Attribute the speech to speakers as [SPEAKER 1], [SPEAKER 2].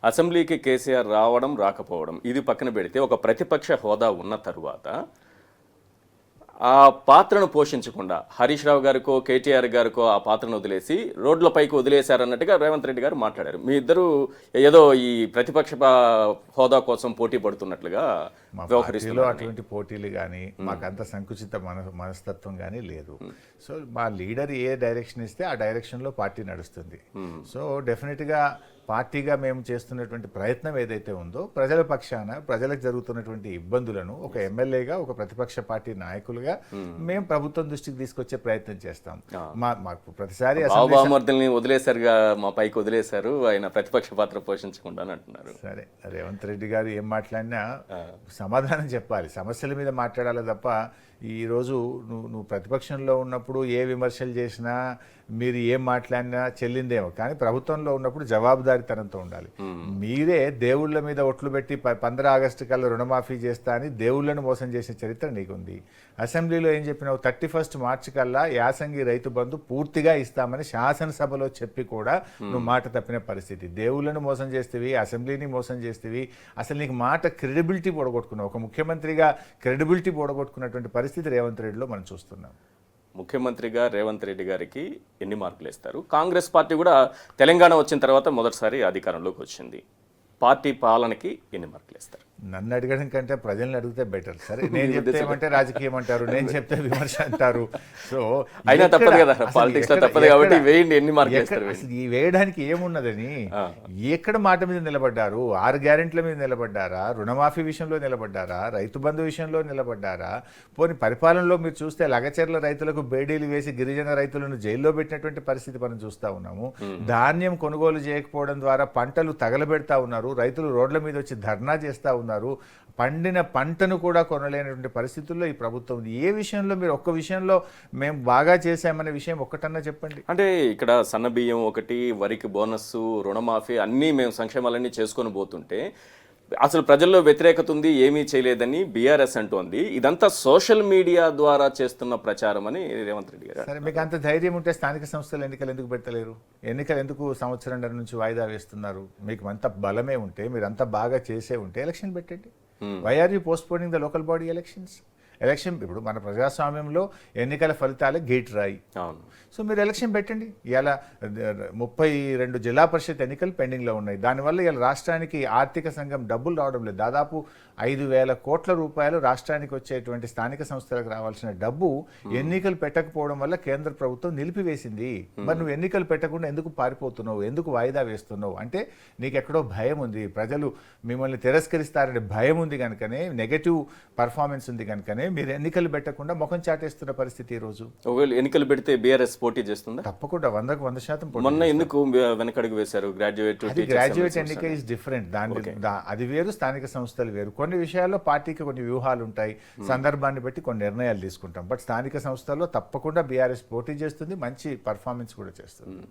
[SPEAKER 1] అసెంబ్లీకి కేసీఆర్ రావడం రాకపోవడం ఇది పక్కన పెడితే ఒక ప్రతిపక్ష హోదా ఉన్న తరువాత ఆ పాత్రను పోషించకుండా హరీష్ రావు గారికో కేటీఆర్ గారికో ఆ పాత్రను వదిలేసి రోడ్లపైకి వదిలేశారన్నట్టుగా రేవంత్ రెడ్డి గారు మాట్లాడారు. మీ ఇద్దరు ఏదో ఈ ప్రతిపక్ష హోదా కోసం పోటీ పడుతున్నట్లుగా వ్యవహరిస్తున్నారు.
[SPEAKER 2] అటువంటి పోటీలు కానీ మాకు అంత సంకుచిత మనస్తత్వం కానీ లేదు. సో మా లీడర్ ఏ డైరెక్షన్ ఇస్తే ఆ డైరెక్షన్లో పార్టీ నడుస్తుంది. సో డెఫినెట్గా పార్టీగా మేము చేస్తున్నటువంటి ప్రయత్నం ఏదైతే ఉందో ప్రజల పక్షాన ప్రజలకు జరుగుతున్నటువంటి ఇబ్బందులను ఒక ఎమ్మెల్యేగా ఒక ప్రతిపక్ష పార్టీ నాయకులుగా మేము ప్రభుత్వం దృష్టికి తీసుకొచ్చే ప్రయత్నం చేస్తాం. మాకు ప్రతిసారి
[SPEAKER 1] బాబామర్దుల్ని వదిలేశారుగా, మా పైకి వదిలేశారు, ఆయన ప్రతిపక్ష పాత్ర పోషించకుండా అంటున్నారు.
[SPEAKER 2] సరే, రేవంత్ రెడ్డి గారు ఏం మాట్లాడినా సమాధానం చెప్పాలి, సమస్యల మీద మాట్లాడాలి తప్ప ఈరోజు నువ్వు ప్రతిపక్షంలో ఉన్నప్పుడు ఏ విమర్శలు చేసినా మీరు ఏం మాట్లాడినా చెల్లిందేమో, కానీ ప్రభుత్వంలో ఉన్నప్పుడు జవాబుదారీతనంతో ఉండాలి. మీరే దేవుళ్ళ మీద ఒట్లు పెట్టి 15 ఆగస్టు కల్లా రుణమాఫీ చేస్తా అని దేవుళ్లను మోసం చేసే చరిత్ర నీకుంది. అసెంబ్లీలో ఏం చెప్పినావు, 31 మార్చి కల్లా యాసంగి రైతు బంధు పూర్తిగా ఇస్తామని శాసనసభలో చెప్పి కూడా నువ్వు మాట తప్పిన పరిస్థితి. దేవుళ్లను మోసం చేస్తేవి, అసెంబ్లీని మోసం చేస్తేవి, అసలు నీకు మాట క్రెడిబిలిటీ పోడగొట్టుకున్నావు. ఒక ముఖ్యమంత్రిగా క్రెడిబిలిటీ పోడగొట్టుకున్నటువంటి పరిస్థితి రేవంత్ రెడ్డిలో మనం చూస్తున్నాం.
[SPEAKER 1] ముఖ్యమంత్రిగా రేవంత్ రెడ్డి గారికి ఎన్ని మార్కులు ఇస్తారు? కాంగ్రెస్ పార్టీ కూడా తెలంగాణ వచ్చిన తర్వాత మొదటిసారి అధికారంలోకి వచ్చింది, పార్టీ పాలనకి ఎన్ని మార్కులు ఇస్తారు?
[SPEAKER 2] నన్ను అడగడం కంటే ప్రజల్ని అడిగితే బెటర్. సరే, నేను చెప్తే ఏమంటే రాజకీయం అంటారు, నేను చెప్తే విమర్శ అంటారు. సో
[SPEAKER 1] అయినా తప్పదు కదా, పాలిటిక్స్ లో తప్పదు కాబట్టి వేయండి, ఎన్ని మార్కులు ఇస్తారు?
[SPEAKER 2] ఈ వేయడానికి ఏమున్నదని, ఎక్కడ మాట మీద నిలబడ్డారు? 6 గ్యారెంటీల మీద నిలబడ్డారా? రుణమాఫీ విషయంలో నిలబడ్డారా? రైతు బంధు విషయంలో నిలబడ్డారా? పోనీ పరిపాలనలో మీరు చూస్తే లగచర్ల రైతులకు బేడీలు వేసి గిరిజన రైతులను జైల్లో పెట్టినటువంటి పరిస్థితి మనం చూస్తూ ఉన్నాము. ధాన్యం కొనుగోలు చేయకపోవడం ద్వారా పంటలు తగలబెడతా ఉన్నారు, రైతులు రోడ్ల మీద వచ్చి ధర్నా చేస్తూ ఉన్నారు, పండిన పంటను కూడా కొనలేనటువంటి పరిస్థితుల్లో ఈ ప్రభుత్వం ఉంది. ఏ విషయంలో మీరు ఒక్క విషయంలో మేము బాగా చేశామనే విషయం ఒక్కటన్నా చెప్పండి.
[SPEAKER 1] అంటే ఇక్కడ సన్న బియ్యం ఒకటి, వరికి బోనస్, రుణమాఫీ అన్నీ మేము సంక్షేమాలన్నీ చేసుకొని పోతుంటే అసలు ప్రజల్లో వ్యతిరేకత ఉంది, ఏమీ చేయలేదని బీఆర్ఎస్ అంటోంది. ఇదంతా సోషల్ మీడియా ద్వారా చేస్తున్న ప్రచారం అని రేవంత్ రెడ్డి గారు.
[SPEAKER 2] సరే, మీకు అంత ధైర్యం ఉంటే స్థానిక సంస్థల ఎన్నికలు ఎందుకు పెట్టలేరు? ఎన్నికలు ఎందుకు సంవత్సరంన్నర నుంచి వాయిదా వేస్తున్నారు? మీకు అంత బలమే ఉంటే, మీరు అంత బాగా చేసే ఉంటే ఎలక్షన్ పెట్టండి. Why are you postponing the local body elections? Election ఇప్పుడు మన ప్రజాస్వామ్యంలో ఎన్నికల ఫలితాలే గేట్ రాయి.
[SPEAKER 1] అవును.
[SPEAKER 2] సో మీరు ఎలక్షన్ పెట్టండి. ఇలా 32 జిల్లా పరిషత్ ఎన్నికలు పెండింగ్లో ఉన్నాయి. దానివల్ల ఇలా రాష్ట్రానికి ఆర్థిక సంఘం డబ్బులు రావడం లేదు. దాదాపు 5,000 కోట్ల రూపాయలు రాష్ట్రానికి వచ్చేటువంటి స్థానిక సంస్థలకు రావాల్సిన డబ్బు ఎన్నికలు పెట్టకపోవడం వల్ల కేంద్ర ప్రభుత్వం నిలిపివేసింది. మరి నువ్వు ఎన్నికలు పెట్టకుండా ఎందుకు పారిపోతున్నావు? ఎందుకు వాయిదా వేస్తున్నావు? అంటే నీకు ఎక్కడో భయం ఉంది, ప్రజలు మిమ్మల్ని తిరస్కరిస్తారనే భయం ఉంది కనుకనే, నెగటివ్ పర్ఫార్మెన్స్ ఉంది కనుకనే మీరు ఎన్నికలు పెట్టకుండా ముఖం చాటేస్తున్న పరిస్థితి ఈ రోజు.
[SPEAKER 1] ఒకవేళ ఎన్నికలు పెడితే బీఆర్ఎస్ పోటీ చేస్తుందా?
[SPEAKER 2] తప్పకుండా 100%
[SPEAKER 1] మొన్న ఎందుకు వెనకడుగు వేశారు? గ్రాడ్యుయేట్
[SPEAKER 2] ఎన్నిక ఇస్ డిఫరెంట్. అది వేరు, స్థానిక సంస్థలు వేరు. కొన్ని విషయాల్లో పార్టీకి కొన్ని వ్యూహాలు ఉంటాయి, సందర్భాన్ని బట్టి కొన్ని నిర్ణయాలు తీసుకుంటాం. బట్ స్థానిక సంస్థల్లో తప్పకుండా బీఆర్ఎస్ పోటీ చేస్తుంది, మంచి పర్ఫార్మెన్స్ కూడా చేస్తుంది.